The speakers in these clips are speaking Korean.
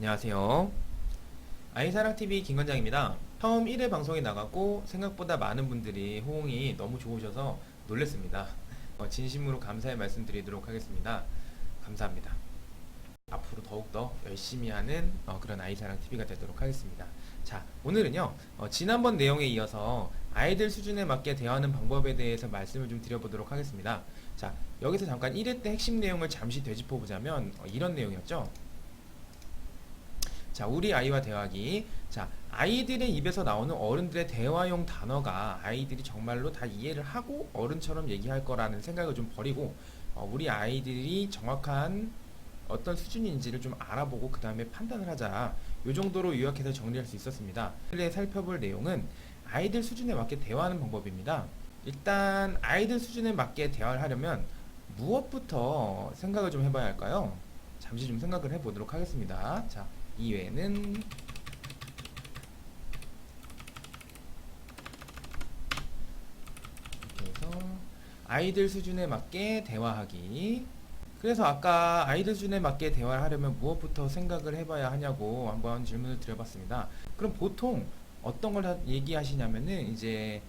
안녕하세요. 아이사랑TV 김관장입니다. 처음 1회 방송에 나가고 생각보다 많은 분들이 호응이 너무 좋으셔서 놀랐습니다. 진심으로 감사의 말씀드리도록 하겠습니다. 감사합니다. 앞으로 더욱더 열심히 하는 그런 아이사랑TV가 되도록 하겠습니다. 자, 오늘은요, 지난번 내용에 이어서 아이들 수준에 맞게 대화하는 방법에 대해서 말씀을 좀 드려보도록 하겠습니다. 자, 여기서 잠깐 1회 때 핵심 내용을 잠시 되짚어보자면 이런 내용이었죠. 자, 우리 아이와 대화하기. 자, 아이들의 입에서 나오는 어른들의 대화용 단어가 아이들이 정말로 다 이해를 하고 어른처럼 얘기할 거라는 생각을 좀 버리고 우리 아이들이 정확한 어떤 수준인지를 좀 알아보고 그 다음에 판단을 하자. 요 정도로 요약해서 정리할 수 있었습니다. 오늘 살펴볼 내용은 아이들 수준에 맞게 대화하는 방법입니다. 일단 아이들 수준에 맞게 대화를 하려면 무엇부터 생각을 좀 해봐야 할까요? 잠시 좀 생각을 해보도록 하겠습니다. 자, 이외에는 이렇게 해서 아이들 수준에 맞게 대화하기. 그래서 아까 아이들 수준에 맞게 대화를 하려면 무엇부터 생각을 해봐야 하냐고 한번 질문을 드려봤습니다. 그럼 보통 어떤 걸 얘기하시냐면은 이제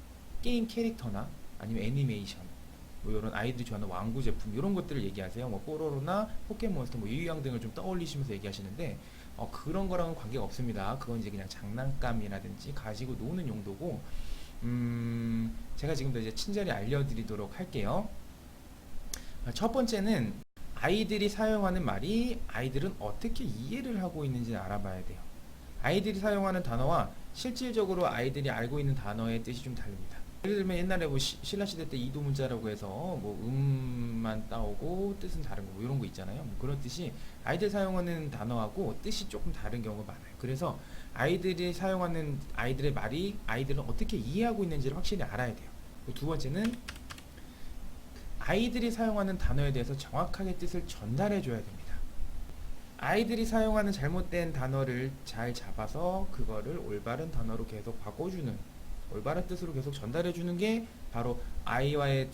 게임 캐릭터나 아니면 애니메이션, 뭐 이런 아이들이 좋아하는 왕구 제품 이런 것들을 얘기하세요. 뭐 뽀로로나 포켓몬스터, 뭐 유유양 등을 좀 떠올리시면서 얘기하시는데 그런 거랑은 관계가 없습니다. 그건 이제 그냥 장난감이라든지 가지고 노는 용도고, 제가 지금도 이제 친절히 알려드리도록 할게요. 첫 번째는 아이들이 사용하는 말이 아이들은 어떻게 이해를 하고 있는지 알아봐야 돼요. 아이들이 사용하는 단어와 실질적으로 아이들이 알고 있는 단어의 뜻이 좀 다릅니다. 예를 들면 옛날에 뭐 신라시대 때 이도문자라고 해서 뭐 음만 따오고 뜻은 다른 거 뭐 이런 거 있잖아요. 뭐 그런 뜻이 아이들 사용하는 단어하고 뜻이 조금 다른 경우가 많아요. 그래서 아이들이 사용하는 아이들의 말이 아이들은 어떻게 이해하고 있는지를 확실히 알아야 돼요. 두 번째는 아이들이 사용하는 단어에 대해서 정확하게 뜻을 전달해 줘야 됩니다. 아이들이 사용하는 잘못된 단어를 잘 잡아서 그거를 올바른 단어로 계속 바꿔주는, 올바른 뜻으로 계속 전달해주는 게 바로 아이와의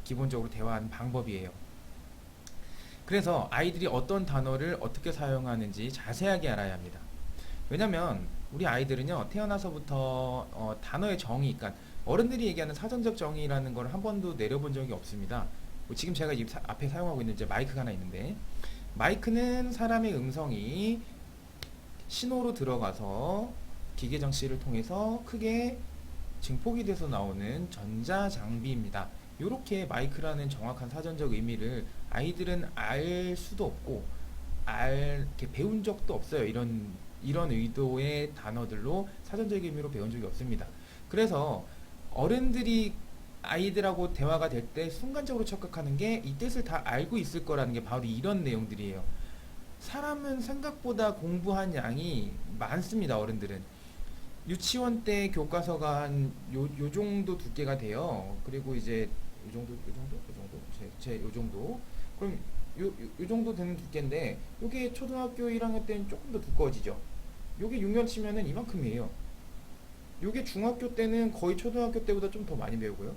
기본적으로 대화하는 방법이에요. 그래서 아이들이 어떤 단어를 어떻게 사용하는지 자세하게 알아야 합니다. 왜냐면 우리 아이들은요, 태어나서부터 단어의 정의, 그러니까 어른들이 얘기하는 사전적 정의라는 걸 한 번도 내려본 적이 없습니다. 뭐 지금 제가 앞에 사용하고 있는 이제 마이크가 하나 있는데, 마이크는 사람의 음성이 신호로 들어가서 기계 장치를 통해서 크게 증폭이 돼서 나오는 전자장비입니다. 이렇게 마이크라는 정확한 사전적 의미를 아이들은 알 수도 없고 이렇게 배운 적도 없어요. 이런 의도의 단어들로 사전적 의미로 배운 적이 없습니다. 그래서 어른들이 아이들하고 대화가 될 때 순간적으로 착각하는 게 이 뜻을 다 알고 있을 거라는 게 바로 이런 내용들이에요. 사람은 생각보다 공부한 양이 많습니다. 어른들은 유치원 때 교과서가 한 요 정도 두께가 돼요. 그리고 이제 요 정도 제 요 정도. 그럼 요 정도 되는 두께인데 요게 초등학교 1학년 때는 조금 더 두꺼워지죠. 요게 6년 치면은 이만큼이에요. 요게 중학교 때는 거의 초등학교 때보다 좀 더 많이 배우고요.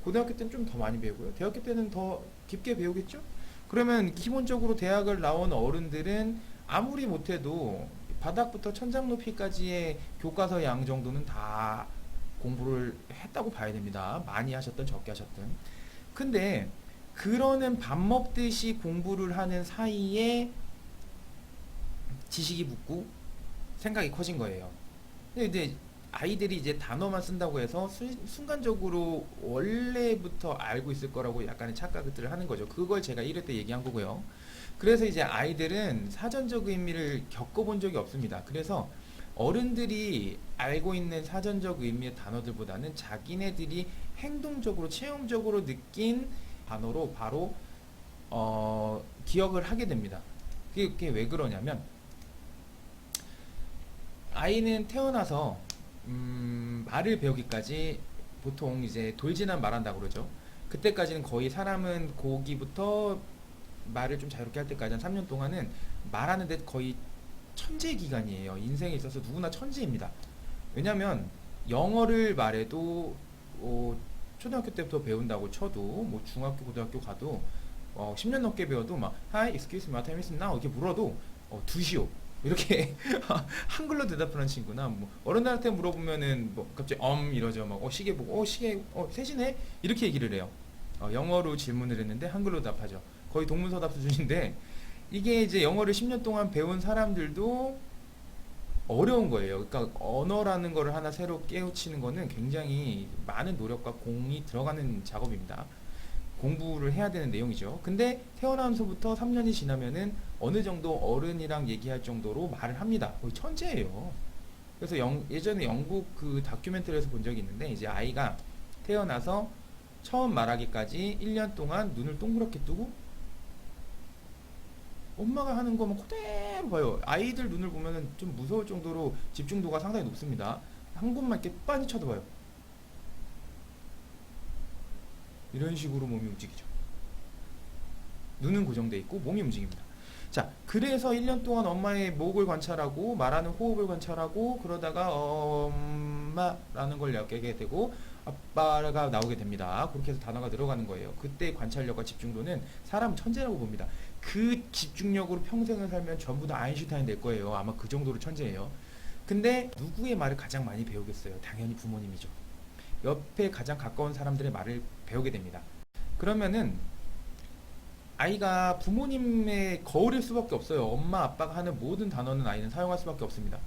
고등학교 때는 좀 더 많이 배우고요. 대학교 때는 더 깊게 배우겠죠? 그러면 기본적으로 대학을 나온 어른들은 아무리 못해도 바닥부터 천장 높이까지의 교과서 양 정도는 다 공부를 했다고 봐야 됩니다. 많이 하셨든 적게 하셨든. 근데 그러는 밥 먹듯이 공부를 하는 사이에 지식이 붙고 생각이 커진 거예요. 근데 이제 아이들이 이제 단어만 쓴다고 해서 순간적으로 원래부터 알고 있을 거라고 약간의 착각을 하는 거죠. 그걸 제가 1회 때 얘기한 거고요. 그래서 이제 아이들은 사전적 의미를 겪어본 적이 없습니다. 그래서 어른들이 알고 있는 사전적 의미의 단어들보다는 자기네들이 행동적으로 체험적으로 느낀 단어로 바로 기억을 하게 됩니다. 그게 왜 그러냐면 아이는 태어나서 말을 배우기까지 보통 이제 돌진한 말한다고 그러죠. 그때까지는 거의 사람은 고기부터 말을 좀 자유롭게 할 때까지 한 3년 동안은 말하는데 거의 천재 기간이에요. 인생에 있어서 누구나 천재입니다. 왜냐면 영어를 말해도 초등학교 때부터 배운다고 쳐도 뭐 중학교 고등학교 가도 10년 넘게 배워도 막 Hi, excuse me, what time is it now? 이렇게 물어도 두시오. 이렇게 한글로 대답하는 친구나 뭐 어른들한테 물어보면은 뭐 갑자기 이러죠. 막 시계 보고 시계 3시네 이렇게 얘기를 해요. 영어로 질문을 했는데 한글로 답하죠. 거의 동문서답 수준인데 이게 이제 영어를 10년 동안 배운 사람들도 어려운 거예요. 그러니까 언어라는 거를 하나 새로 깨우치는 거는 굉장히 많은 노력과 공이 들어가는 작업입니다. 공부를 해야 되는 내용이죠. 근데 태어나면서부터 3년이 지나면은 어느 정도 어른이랑 얘기할 정도로 말을 합니다. 거의 천재예요. 그래서 예전에 영국 그 다큐멘터리에서 본 적이 있는데 이제 아이가 태어나서 처음 말하기까지 1년 동안 눈을 동그랗게 뜨고 엄마가 하는 거만 그대로 봐요. 아이들 눈을 보면은 좀 무서울 정도로 집중도가 상당히 높습니다. 한 곳만 이렇게 빤히 쳐다봐요. 이런 식으로 몸이 움직이죠. 눈은 고정돼 있고 몸이 움직입니다. 자, 그래서 1년 동안 엄마의 목을 관찰하고 말하는 호흡을 관찰하고 그러다가 엄마라는 걸 느끼게 되고 아빠가 나오게 됩니다. 그렇게 해서 단어가 들어가는 거예요. 그때 관찰력과 집중도는 사람 천재라고 봅니다. 그 집중력으로 평생을 살면 전부 다 아인슈타인 될 거예요. 아마 그 정도로 천재예요. 근데 누구의 말을 가장 많이 배우겠어요? 당연히 부모님이죠. 옆에 가장 가까운 사람들의 말을 배우게 됩니다. 그러면은 아이가 부모님의 거울일 수밖에 없어요. 엄마 아빠가 하는 모든 단어는 아이는 사용할 수밖에 없습니다.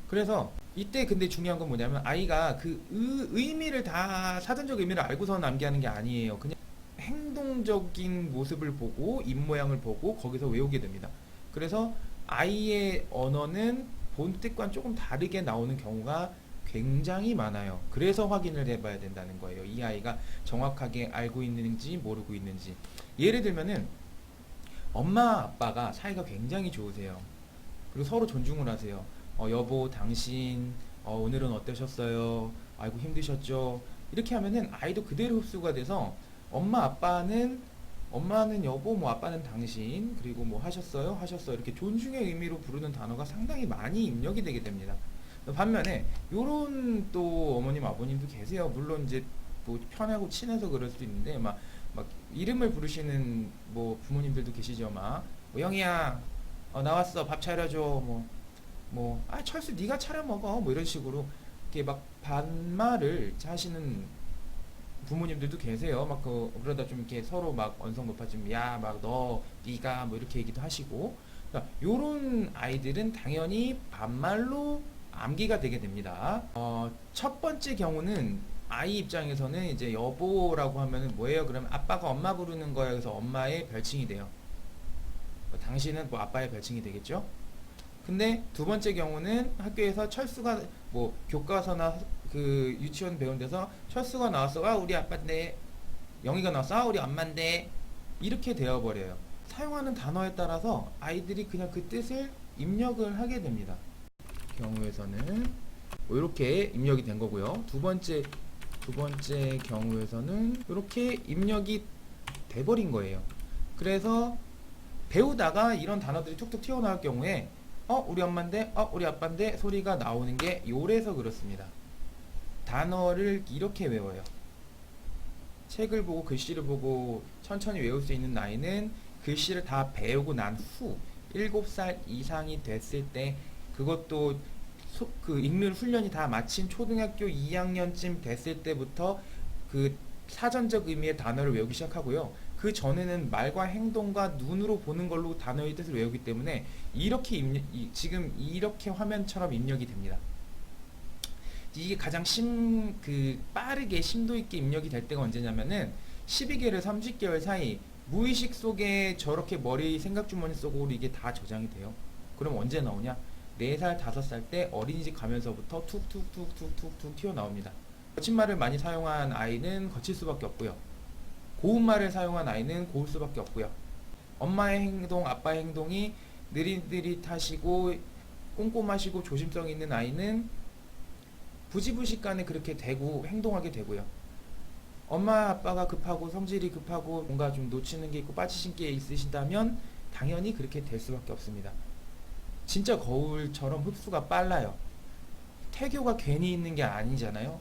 그래서 이때 근데 중요한 건 뭐냐면 아이가 그 의미를 다 사전적 의미를 알고서 남기하는 게 아니에요. 그냥 행동적인 모습을 보고 입모양을 보고 거기서 외우게 됩니다. 그래서 아이의 언어는 본뜻과는 조금 다르게 나오는 경우가 굉장히 많아요. 그래서 확인을 해봐야 된다는 거예요. 이 아이가 정확하게 알고 있는지 모르고 있는지. 예를 들면은 엄마 아빠가 사이가 굉장히 좋으세요. 그리고 서로 존중을 하세요. 여보 당신 오늘은 어떠셨어요? 아이고 힘드셨죠? 이렇게 하면은 아이도 그대로 흡수가 돼서 엄마는 여보, 뭐 아빠는 당신, 그리고 뭐 하셨어요? 하셨어요. 이렇게 존중의 의미로 부르는 단어가 상당히 많이 입력이 되게 됩니다. 반면에 요런 또 어머님 아버님도 계세요. 물론 이제 뭐 편하고 친해서 그럴 수도 있는데 막 이름을 부르시는 뭐 부모님들도 계시죠. 뭐 영희야 나왔어 밥 차려줘 철수 네가 차려 먹어 뭐 이런 식으로 이렇게 막 반말을 하시는 부모님들도 계세요. 그러다 좀 이렇게 서로 막 언성 높아지면 야 막 너 네가 뭐 이렇게 얘기도 하시고 그러니까 요런 아이들은 당연히 반말로 암기가 되게 됩니다. 첫 번째 경우는 아이 입장에서는 이제 여보라고 하면은 뭐예요? 그러면 아빠가 엄마 부르는 거야. 그래서 엄마의 별칭이 돼요. 당신은 뭐 아빠의 별칭이 되겠죠? 근데 두 번째 경우는 학교에서 철수가 뭐 교과서나 그 유치원 배운 데서 철수가 나왔어. 우리 아빠인데. 영희가 나왔어. 우리 엄마인데. 이렇게 되어버려요. 사용하는 단어에 따라서 아이들이 그냥 그 뜻을 입력을 하게 됩니다. 경우에서는 이렇게 입력이 된 거고요. 두 번째 경우에서는 이렇게 입력이 돼버린 거예요. 그래서 배우다가 이런 단어들이 툭툭 튀어나올 경우에 우리 엄마인데 우리 아빠인데 소리가 나오는 게 요래서 그렇습니다. 단어를 이렇게 외워요. 책을 보고 글씨를 보고 천천히 외울 수 있는 나이는 글씨를 다 배우고 난 후 7살 이상이 됐을 때 그것도 그 읽는 훈련이 다 마친 초등학교 2학년쯤 됐을 때부터 그 사전적 의미의 단어를 외우기 시작하고요. 그 전에는 말과 행동과 눈으로 보는 걸로 단어의 뜻을 외우기 때문에 이렇게 지금 이렇게 화면처럼 입력이 됩니다. 이게 가장 빠르게 심도 있게 입력이 될 때가 언제냐면은 12개월, 30개월 사이 무의식 속에 저렇게 머리 생각주머니 속으로 이게 다 저장이 돼요. 그럼 언제 나오냐? 4살, 5살 때 어린이집 가면서부터 툭툭툭툭툭툭 튀어나옵니다. 거친 말을 많이 사용한 아이는 거칠 수밖에 없고요. 고운 말을 사용한 아이는 고울 수밖에 없고요. 엄마의 행동, 아빠의 행동이 느릿느릿하시고 꼼꼼하시고 조심성 있는 아이는 부지부식간에 그렇게 되고 행동하게 되고요. 엄마 아빠가 급하고 성질이 급하고 뭔가 좀 놓치는 게 있고 빠지신 게 있으시다면 당연히 그렇게 될 수밖에 없습니다. 진짜 거울처럼 흡수가 빨라요. 태교가 괜히 있는 게 아니잖아요.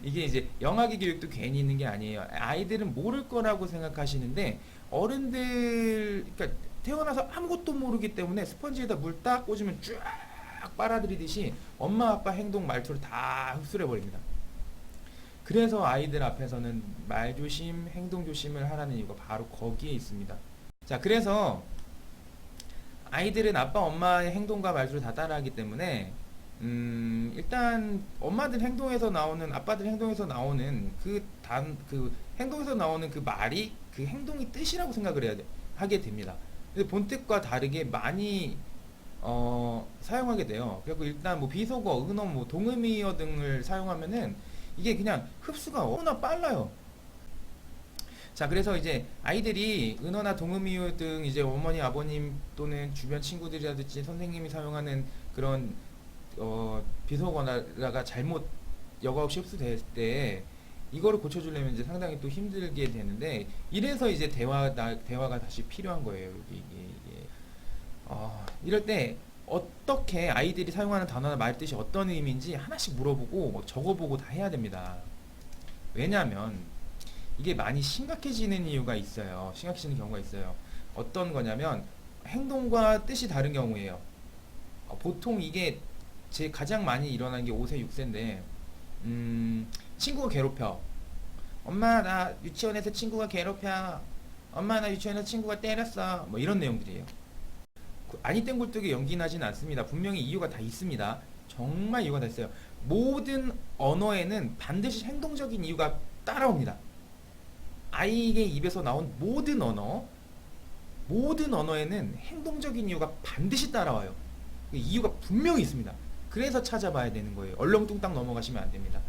이게 이제 영아기 교육도 괜히 있는 게 아니에요. 아이들은 모를 거라고 생각하시는데 어른들, 그러니까 태어나서 아무것도 모르기 때문에 스펀지에다 물 딱 꽂으면 쫙 빨아들이듯이 엄마 아빠 행동 말투를 다 흡수해 버립니다. 그래서 아이들 앞에서는 말조심, 행동조심을 하라는 이유가 바로 거기에 있습니다. 자, 그래서 아이들은 아빠 엄마의 행동과 말투를 다 따라하기 때문에 일단 엄마들 행동에서 나오는, 아빠들 행동에서 나오는 그 행동에서 나오는 그 말이 그 행동이 뜻이라고 생각을 하게 됩니다. 근데 본뜻과 다르게 많이 사용하게 돼요. 그리고 일단 뭐 비속어, 은어, 뭐 동의어 등을 사용하면은 이게 그냥 흡수가 너무나 빨라요. 자, 그래서 이제 아이들이 은어나 동의어 등 이제 어머니, 아버님 또는 주변 친구들이라든지 선생님이 사용하는 그런 비속어가 잘못 여과 없이 흡수될 때 이거를 고쳐주려면 이제 상당히 또 힘들게 되는데, 이래서 이제 대화가 다시 필요한 거예요. 이게. 이럴 때 어떻게 아이들이 사용하는 단어나 말 뜻이 어떤 의미인지 하나씩 물어보고 뭐 적어보고 다 해야 됩니다. 왜냐하면 이게 많이 심각해지는 이유가 있어요. 심각해지는 경우가 있어요. 어떤 거냐면 행동과 뜻이 다른 경우예요. 보통 이게 제 가장 많이 일어나는 게 5세, 6세인데 친구가 괴롭혀. 엄마 나 유치원에서 친구가 괴롭혀. 엄마 나 유치원에서 친구가 때렸어. 뭐 이런 내용들이에요. 아니 땐 굴뚝에 연기 나진 않습니다. 분명히 이유가 다 있습니다. 정말 이유가 다 있어요. 모든 언어에는 반드시 행동적인 이유가 따라옵니다. 아이의 입에서 나온 모든 언어에는 행동적인 이유가 반드시 따라와요. 이유가 분명히 있습니다. 그래서 찾아봐야 되는 거예요. 얼렁뚱땅 넘어가시면 안 됩니다.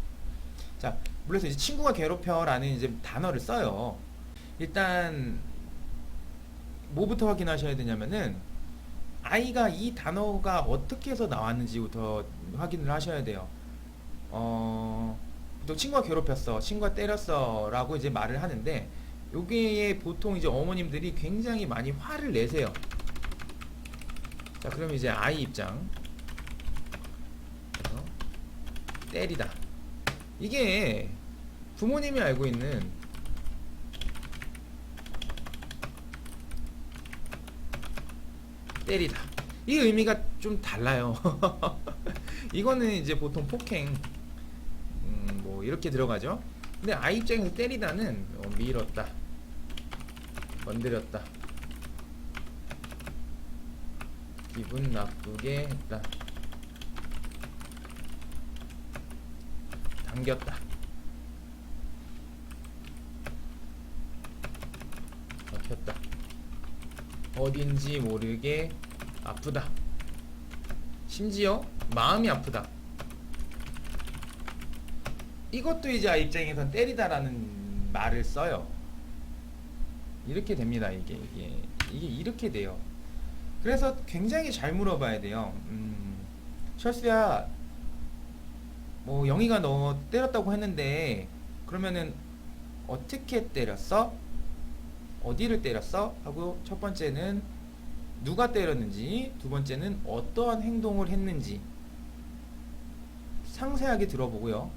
자, 그래서 이제 친구가 괴롭혀라는 이제 단어를 써요. 일단 뭐부터 확인하셔야 되냐면은 아이가 이 단어가 어떻게 해서 나왔는지부터 확인을 하셔야 돼요. 보통 친구가 괴롭혔어, 친구가 때렸어 라고 이제 말을 하는데, 여기에 보통 이제 어머님들이 굉장히 많이 화를 내세요. 자, 그럼 이제 아이 입장. 때리다. 이게 부모님이 알고 있는 때리다, 이 의미가 좀 달라요. 이거는 이제 보통 폭행 뭐 이렇게 들어가죠. 근데 아이 입장에서 때리다는 밀었다, 건드렸다, 기분 나쁘게 했다, 당겼다, 막혔다, 어딘지 모르게 아프다, 심지어 마음이 아프다. 이것도 이제 아이 입장에선 때리다라는 말을 써요. 이렇게 됩니다. 이게 이렇게 돼요. 그래서 굉장히 잘 물어봐야 돼요. 철수야, 뭐 영희가 너 때렸다고 했는데 그러면은 어떻게 때렸어? 어디를 때렸어? 하고 첫 번째는 누가 때렸는지, 두 번째는 어떠한 행동을 했는지 상세하게 들어보고요.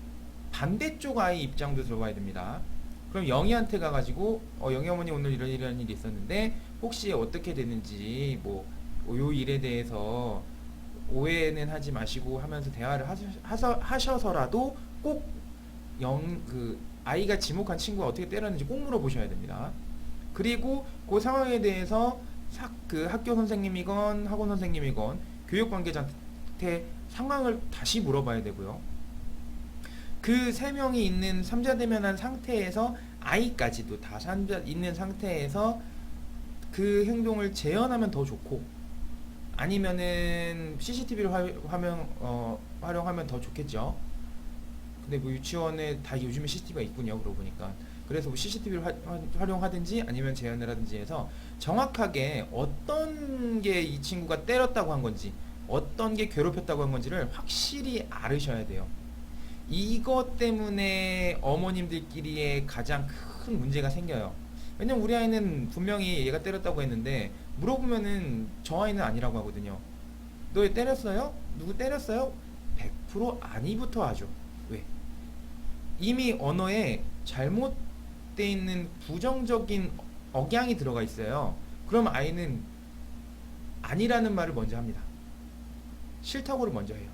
반대쪽 아이 입장도 들어봐야 됩니다. 그럼 영희한테 가가지고 영희 어머니 오늘 이런 일이 있었는데 혹시 어떻게 됐는지, 뭐 요 일에 대해서 오해는 하지 마시고 하면서 대화를 하셔서라도 꼭 아이가 지목한 친구가 어떻게 때렸는지 꼭 물어보셔야 됩니다. 그리고 그 상황에 대해서 그 학교 선생님이건 학원 선생님이건 교육 관계자한테 상황을 다시 물어봐야 되고요. 그 세 명이 있는 삼자대면한 상태에서 아이까지도 다 있는 상태에서 그 행동을 재현하면 더 좋고, 아니면은 CCTV를 활용하면 더 좋겠죠. 근데 뭐 유치원에 다 요즘에 CCTV가 있군요. 그러고 보니까. 그래서 뭐 CCTV를 활용하든지 아니면 재현을 하든지 해서 정확하게 어떤 게 이 친구가 때렸다고 한 건지, 어떤 게 괴롭혔다고 한 건지를 확실히 알으셔야 돼요. 이것 때문에 어머님들끼리의 가장 큰 문제가 생겨요. 왜냐면 우리 아이는 분명히 얘가 때렸다고 했는데 물어보면은 저 아이는 아니라고 하거든요. 너 얘 때렸어요? 누구 때렸어요? 100% 아니부터 하죠. 왜? 이미 언어에 잘못되어 있는 부정적인 억양이 들어가 있어요. 그럼 아이는 아니라는 말을 먼저 합니다. 싫다고를 먼저 해요.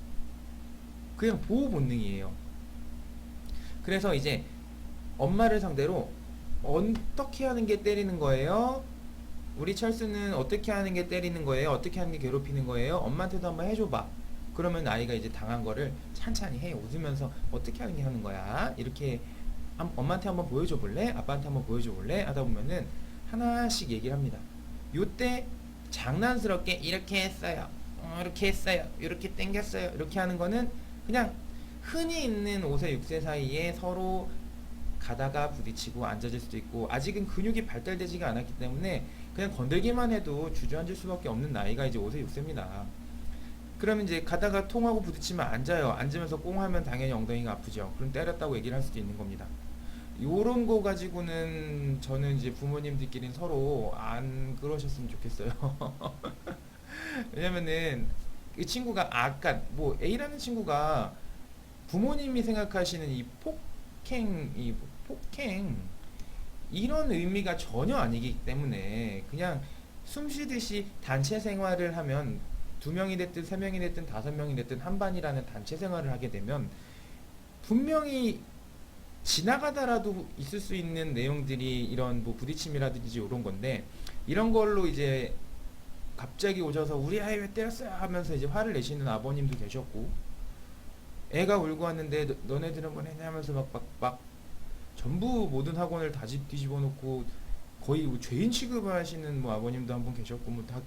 그냥 보호 본능이에요. 그래서 이제 엄마를 상대로 어떻게 하는 게 때리는 거예요? 우리 철수는 어떻게 하는 게 때리는 거예요? 어떻게 하는 게 괴롭히는 거예요? 엄마한테도 한번 해줘봐. 그러면 아이가 이제 당한 거를 찬찬히 해. 웃으면서 어떻게 하는 게 하는 거야? 이렇게 엄마한테 한번 보여줘 볼래? 아빠한테 한번 보여줘 볼래? 하다 보면은 하나씩 얘기를 합니다. 요때 장난스럽게 이렇게 했어요. 이렇게 했어요. 이렇게 당겼어요. 이렇게 하는 거는 그냥 흔히 있는 5세, 6세 사이에 서로 가다가 부딪히고 앉아질 수도 있고 아직은 근육이 발달되지가 않았기 때문에 그냥 건들기만 해도 주저앉을 수밖에 없는 나이가 이제 5세, 6세입니다. 그러면 이제 가다가 통하고 부딪히면 앉아요. 앉으면서 꽁 하면 당연히 엉덩이가 아프죠. 그럼 때렸다고 얘기를 할 수도 있는 겁니다. 요런 거 가지고는 저는 이제 부모님들끼리는 서로 안 그러셨으면 좋겠어요. 왜냐면은 이 친구가 아까 뭐 A라는 친구가 부모님이 생각하시는 이 폭행 이런 의미가 전혀 아니기 때문에 그냥 숨 쉬듯이 단체 생활을 하면 두 명이 됐든 세 명이 됐든 다섯 명이 됐든 한 반이라는 단체 생활을 하게 되면 분명히 지나가다라도 있을 수 있는 내용들이 이런 뭐 부딪힘이라든지 이런 건데 이런 걸로 이제 갑자기 오셔서 우리 아이 왜 때렸어요 하면서 이제 화를 내시는 아버님도 계셨고 애가 울고 왔는데 너네들은 뭐 했냐 하면서 막 전부 모든 학원을 다 뒤집어 놓고 거의 뭐 죄인 취급을 하시는 뭐 아버님도 한 분 계셨고 뭐 다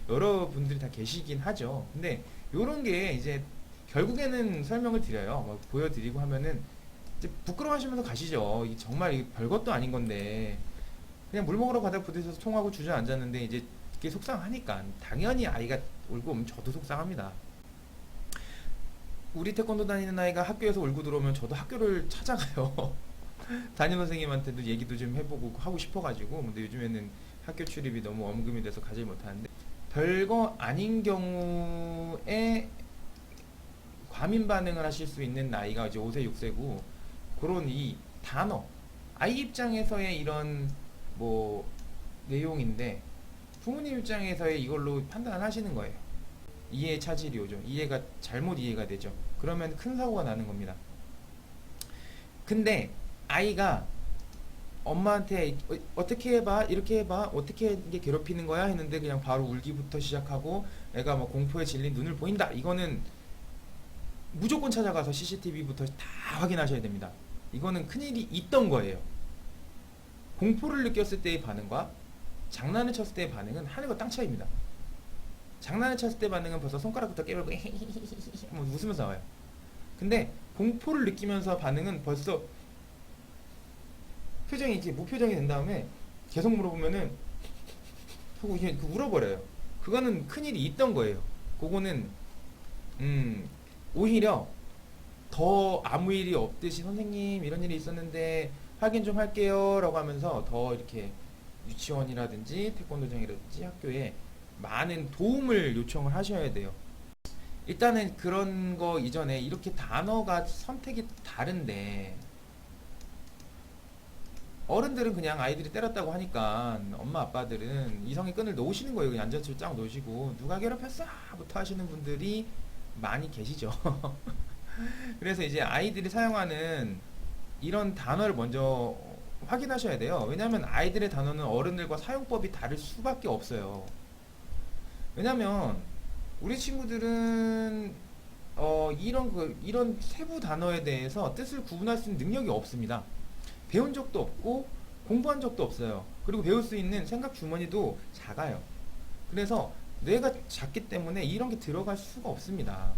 여러 분들이 다 계시긴 하죠. 근데 요런 게 이제 결국에는 설명을 드려요. 막 보여드리고 하면은 이제 부끄러워하시면서 가시죠. 이게 정말 별것도 아닌 건데 그냥 물 먹으러 가다 부딪혀서 통하고 주저앉았는데 이제 그게 속상하니까 당연히 아이가 울고 오면 저도 속상합니다. 우리 태권도 다니는 아이가 학교에서 울고 들어오면 저도 학교를 찾아가요. 담임 선생님한테도 얘기도 좀 해보고 하고 싶어가지고 근데 요즘에는 학교 출입이 너무 엄금이 돼서 가지 못하는데 별거 아닌 경우에 과민 반응을 하실 수 있는 나이가 이제 5세, 6세고 그런 이 단어 아이 입장에서의 이런 뭐 내용인데 부모님 입장에서의 이걸로 판단을 하시는 거예요. 이해 차질이 오죠. 이해가 잘못 이해가 되죠. 그러면 큰 사고가 나는 겁니다. 근데 아이가 엄마한테 어떻게 해봐 이렇게 해봐 어떻게 이게 괴롭히는 거야 했는데 그냥 바로 울기부터 시작하고 애가 막 공포에 질린 눈을 보인다 이거는 무조건 찾아가서 CCTV부터 다 확인하셔야 됩니다. 이거는 큰일이 있던 거예요. 공포를 느꼈을 때의 반응과 장난을 쳤을 때의 반응은 하늘과 땅 차이입니다. 장난을 쳤을 때 반응은 벌써 손가락부터 깨물고 웃으면서 나와요. 근데 공포를 느끼면서 반응은 벌써 표정이 이렇게 무표정이 된 다음에 계속 물어보면은 하고 이게 울어버려요. 그거는 큰일이 있던 거예요. 그거는 오히려 더 아무 일이 없듯이 선생님 이런 일이 있었는데 확인 좀 할게요 라고 하면서 더 이렇게 유치원이라든지 태권도장이라든지 학교에 많은 도움을 요청을 하셔야 돼요. 일단은 그런 거 이전에 이렇게 단어가 선택이 다른데 어른들은 그냥 아이들이 때렸다고 하니까 엄마 아빠들은 이성의 끈을 놓으시는 거예요. 그냥 앉아서 쫙 놓으시고 누가 괴롭혔어? 부터 하시는 분들이 많이 계시죠. 그래서 이제 아이들이 사용하는 이런 단어를 먼저 확인하셔야 돼요. 왜냐하면 아이들의 단어는 어른들과 사용법이 다를 수밖에 없어요. 왜냐면 우리 친구들은 이런 세부 단어에 대해서 뜻을 구분할 수 있는 능력이 없습니다. 배운 적도 없고 공부한 적도 없어요. 그리고 배울 수 있는 생각 주머니도 작아요. 그래서 뇌가 작기 때문에 이런 게 들어갈 수가 없습니다.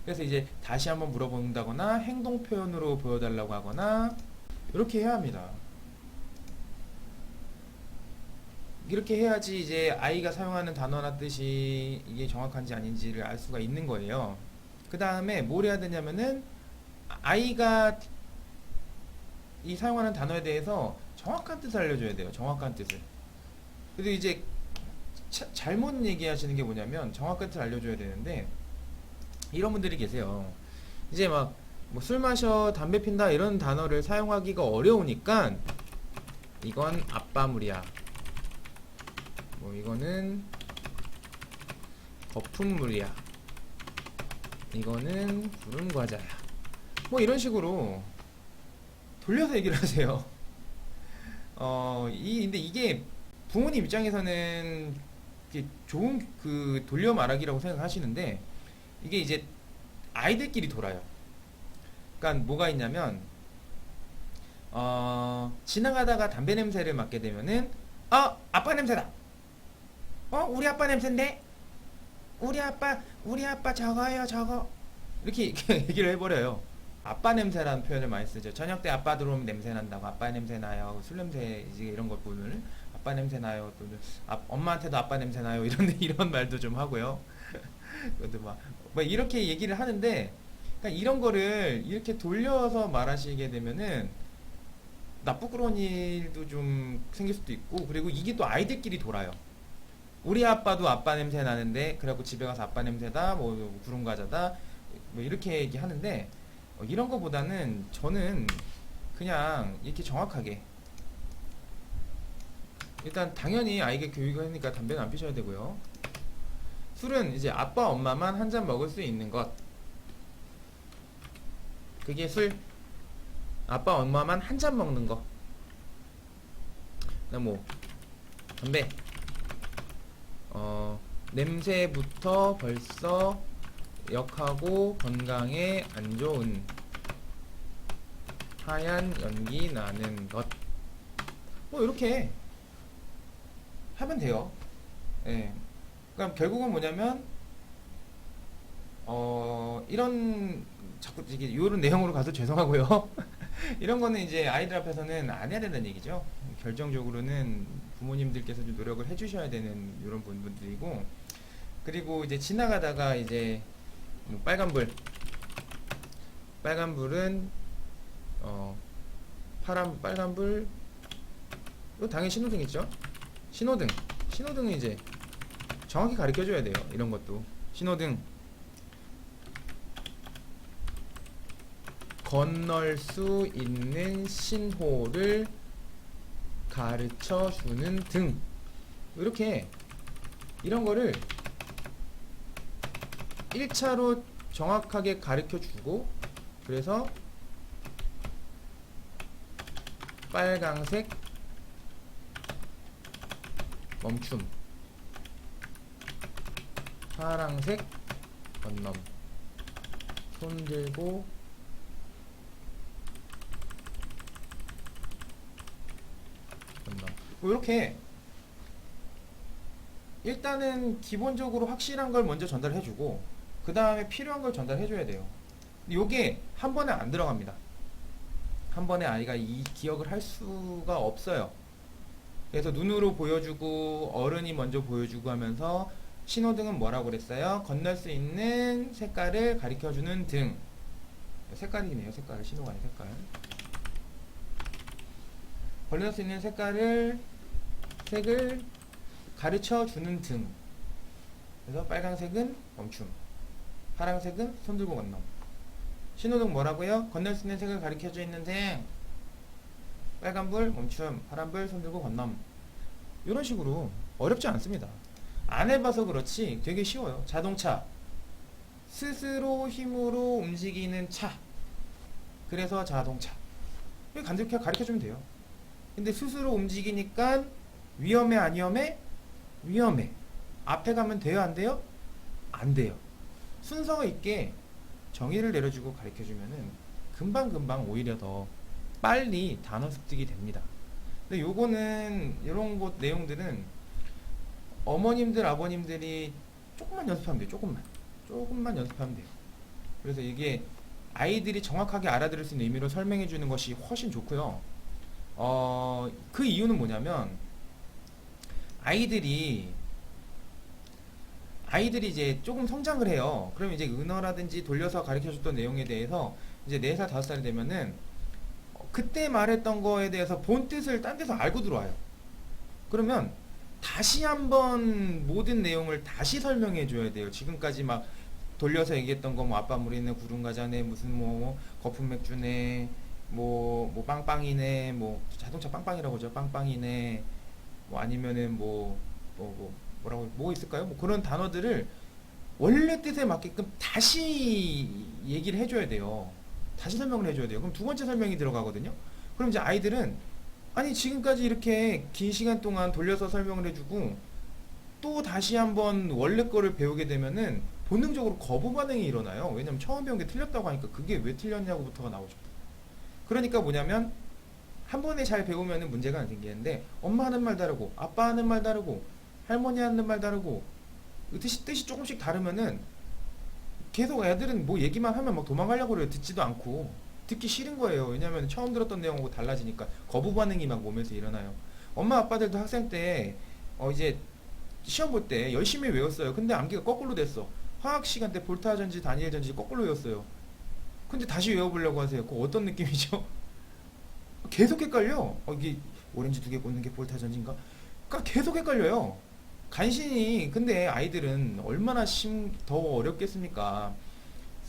그래서 이제 다시 한번 물어본다거나 행동 표현으로 보여달라고 하거나 이렇게 해야 합니다. 이렇게 해야지 이제 아이가 사용하는 단어나 뜻이 이게 정확한지 아닌지를 알 수가 있는 거예요. 그 다음에 뭘 해야 되냐면은 아이가 이 사용하는 단어에 대해서 정확한 뜻을 알려줘야 돼요. 정확한 뜻을. 그래도 이제 잘못 얘기하시는 게 뭐냐면 정확한 뜻을 알려줘야 되는데 이런 분들이 계세요. 이제 막 뭐 술 마셔, 담배 핀다 이런 단어를 사용하기가 어려우니까 이건 아빠 물이야. 뭐 이거는 거품물이야, 이거는 구름 과자야, 뭐 이런 식으로 돌려서 얘기를 하세요. 근데 이게 부모님 입장에서는 이게 좋은 그 돌려 말하기라고 생각하시는데, 이게 이제 아이들끼리 돌아요. 그러니까 뭐가 있냐면, 지나가다가 담배 냄새를 맡게 되면은, 아빠 냄새다. 우리 아빠 냄새인데? 우리 아빠 저거요, 저거. 이렇게 얘기를 해버려요. 아빠 냄새라는 표현을 많이 쓰죠. 저녁 때 아빠 들어오면 냄새 난다고. 아빠 냄새 나요. 술 냄새, 이제 이런 것 보면 아빠 냄새 나요. 또 엄마한테도 아빠 냄새 나요. 이런 말도 좀 하고요. 그것도 뭐 이렇게 얘기를 하는데, 그러니까 이런 거를 이렇게 돌려서 말하시게 되면은 나쁘그런 일도 좀 생길 수도 있고, 그리고 이게 또 아이들끼리 돌아요. 우리 아빠도 아빠 냄새 나는데, 그래갖고 집에 가서 아빠 냄새다, 뭐 구름 과자다, 뭐 이렇게 얘기하는데, 이런 거보다는 저는 그냥 이렇게 정확하게, 일단 당연히 아이에게 교육을 하니까 담배는 안 피셔야 되고요. 술은 이제 아빠 엄마만 한 잔 먹을 수 있는 것, 그게 술. 아빠 엄마만 한 잔 먹는 거. 그다음 뭐 담배, 냄새부터 벌써 역하고 건강에 안 좋은 하얀 연기 나는 것, 뭐 이렇게 하면 돼요. 예. 그러니까 결국은 뭐냐면, 이런 자꾸 이게 요런 내용으로 가서 죄송하고요. 이런 거는 이제 아이들 앞에서는 안 해야 된다는 얘기죠. 결정적으로는 부모님들께서 좀 노력을 해주셔야 되는 이런 부분들이고, 그리고 이제 지나가다가 이제 뭐 빨간불은 빨간불, 이거 당연히 신호등 있죠. 신호등은 이제 정확히 가르쳐 줘야 돼요. 이런 것도 신호등, 건널 수 있는 신호를 가르쳐 주는 등, 이렇게 이런 거를 1차로 정확하게 가르쳐 주고, 그래서 빨강색 멈춤, 파랑색 건넘, 손 들고 건넘, 뭐 이렇게 일단은 기본적으로 확실한 걸 먼저 전달해주고, 그 다음에 필요한 걸 전달해줘야 돼요. 요게 한 번에 안 들어갑니다. 한 번에 아이가 이 기억을 할 수가 없어요. 그래서 눈으로 보여주고 어른이 먼저 보여주고 하면서, 신호등은 뭐라고 그랬어요? 건널 수 있는 색깔을 가리켜주는 등. 색깔이네요. 색깔. 신호가 아닌 색깔. 건널 수 있는 색을 가르쳐주는 등. 그래서 빨간색은 멈춤, 파란색은 손 들고 건너. 신호등 뭐라고요? 건널 수 있는 색을 가리켜져 있는 등. 빨간불 멈춤, 파란불 손 들고 건너. 이런 식으로 어렵지 않습니다. 안 해봐서 그렇지 되게 쉬워요. 자동차, 스스로 힘으로 움직이는 차, 그래서 자동차. 이렇게 간단하게 가르쳐주면 돼요. 근데 스스로 움직이니까 위험해 안 위험해? 위험해. 앞에 가면 돼요 안 돼요? 안 돼요. 순서 있게 정의를 내려주고 가르쳐주면은 금방금방 오히려 더 빨리 단어 습득이 됩니다. 근데 요거는, 이런 것 내용들은 어머님들 아버님들이 조금만 연습하면 돼요. 조금만 연습하면 돼요. 그래서 이게 아이들이 정확하게 알아들을 수 있는 의미로 설명해 주는 것이 훨씬 좋고요. 그 이유는 뭐냐면, 아이들이 이제 조금 성장을 해요. 그럼 이제 은어라든지 돌려서 가르쳐 줬던 내용에 대해서 이제 4살 5살이 되면은 그때 말했던 거에 대해서 본 뜻을 딴 데서 알고 들어와요. 그러면 다시 한번 모든 내용을 다시 설명해 줘야 돼요. 지금까지 막 돌려서 얘기했던 거, 뭐 아빠 물이네, 구름 과자네, 무슨 뭐 거품 맥주네, 뭐 빵빵이네, 뭐 자동차 빵빵이라고 하죠. 빵빵이네, 뭐 아니면은 뭐 뭐라고 있을까요? 뭐 그런 단어들을 원래 뜻에 맞게끔 다시 얘기를 해줘야 돼요. 다시 설명을 해줘야 돼요. 그럼 두 번째 설명이 들어가거든요. 그럼 이제 아이들은 아니 지금까지 이렇게 긴 시간 동안 돌려서 설명을 해주고 또 다시 한번 원래 거를 배우게 되면은 본능적으로 거부 반응이 일어나요. 왜냐면 처음 배운 게 틀렸다고 하니까 그게 왜 틀렸냐고부터가 나오죠. 그러니까 뭐냐면 한 번에 잘 배우면은 문제가 안 생기는데 엄마 하는 말 다르고 아빠 하는 말 다르고 할머니 하는 말 다르고 뜻이 조금씩 다르면은 계속 애들은 뭐 얘기만 하면 막 도망가려고 그래요. 듣지도 않고 듣기 싫은 거예요. 왜냐면 처음 들었던 내용하고 달라지니까 거부 반응이 막 몸에서 일어나요. 엄마 아빠들도 학생 때 이제 시험 볼 때 열심히 외웠어요. 근데 암기가 거꾸로 됐어. 화학 시간 때 볼타전지 다니엘전지 거꾸로 외웠어요. 근데 다시 외워보려고 하세요. 그거 어떤 느낌이죠? 계속 헷갈려. 이게 오렌지 두 개 꽂는 게 볼타전지인가? 그러니까 계속 헷갈려요. 간신히. 근데 아이들은 얼마나 더 어렵겠습니까?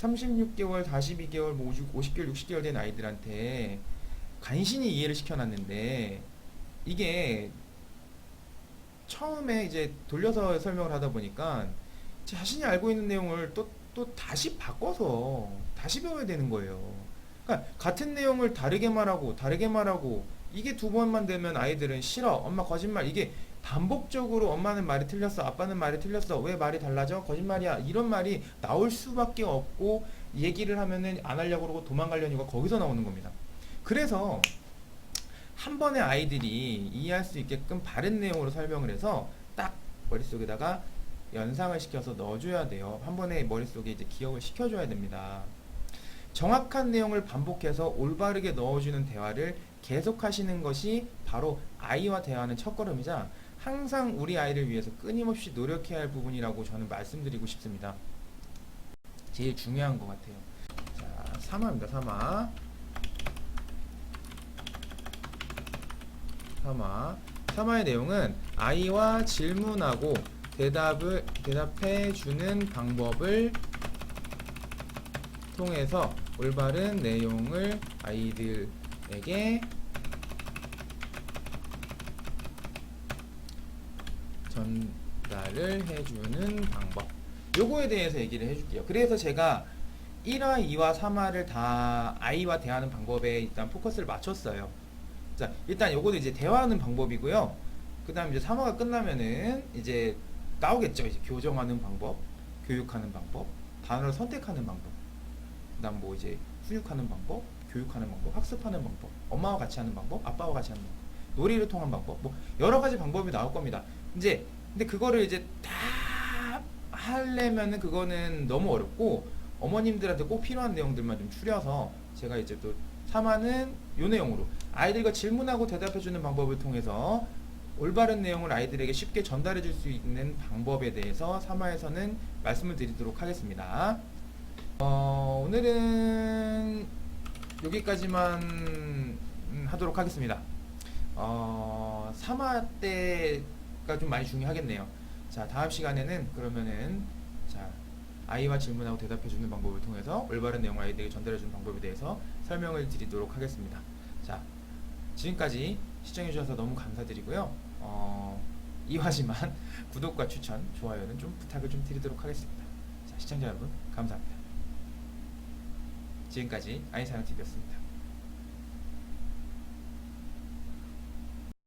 36개월, 42개월, 뭐 50개월, 60개월 된 아이들한테 간신히 이해를 시켜놨는데 이게 처음에 이제 돌려서 설명을 하다 보니까 자신이 알고 있는 내용을 또 다시 바꿔서 다시 배워야 되는 거예요. 그러니까 같은 내용을 다르게 말하고 이게 두 번만 되면 아이들은 싫어, 엄마 거짓말, 이게 반복적으로 엄마는 말이 틀렸어, 아빠는 말이 틀렸어, 왜 말이 달라져, 거짓말이야, 이런 말이 나올 수밖에 없고 얘기를 하면은 안 하려고 그러고 도망가려는 이유가 거기서 나오는 겁니다. 그래서 한 번에 아이들이 이해할 수 있게끔 바른 내용으로 설명을 해서 딱 머릿속에다가 연상을 시켜서 넣어줘야 돼요. 한 번에 머릿속에 이제 기억을 시켜줘야 됩니다. 정확한 내용을 반복해서 올바르게 넣어주는 대화를 계속하시는 것이 바로 아이와 대화하는 첫걸음이자 항상 우리 아이를 위해서 끊임없이 노력해야 할 부분이라고 저는 말씀드리고 싶습니다. 제일 중요한 것 같아요. 자, 3화입니다. 3화. 3화의 내용은 아이와 질문하고 대답해 주는 방법을 통해서 올바른 내용을 아이들에게 전달을 해주는 방법, 요거에 대해서 얘기를 해줄게요. 그래서 제가 1화, 2화, 3화를 다 아이와 대화하는 방법에 일단 포커스를 맞췄어요. 자, 일단 요거도 이제 대화하는 방법이고요. 그 다음 이제 3화가 끝나면은 이제 나오겠죠. 이제 교정하는 방법, 교육하는 방법, 단어를 선택하는 방법, 그 다음 뭐 이제 훈육하는 방법, 교육하는 방법, 학습하는 방법, 엄마와 같이 하는 방법, 아빠와 같이 하는 방법, 놀이를 통한 방법, 뭐 여러 가지 방법이 나올 겁니다. 이제 근데 그거를 이제 다 하려면은 그거는 너무 어렵고 어머님들한테 꼭 필요한 내용들만 좀 추려서 제가 이제 또 3화는 요 내용으로 아이들과 질문하고 대답해주는 방법을 통해서 올바른 내용을 아이들에게 쉽게 전달해 줄 수 있는 방법에 대해서 3화에서는 말씀을 드리도록 하겠습니다. 오늘은 여기까지만 하도록 하겠습니다. 3화 때가 좀 많이 중요하겠네요. 자, 다음 시간에는 그러면은 자, 아이와 질문하고 대답해주는 방법을 통해서 올바른 내용을 아이들에게 전달해주는 방법에 대해서 설명을 드리도록 하겠습니다. 자, 지금까지 시청해주셔서 너무 감사드리고요. 2화지만 구독과 추천, 좋아요는 좀 부탁을 좀 드리도록 하겠습니다. 자, 시청자 여러분 감사합니다. 지금까지 아이사랑TV였습니다.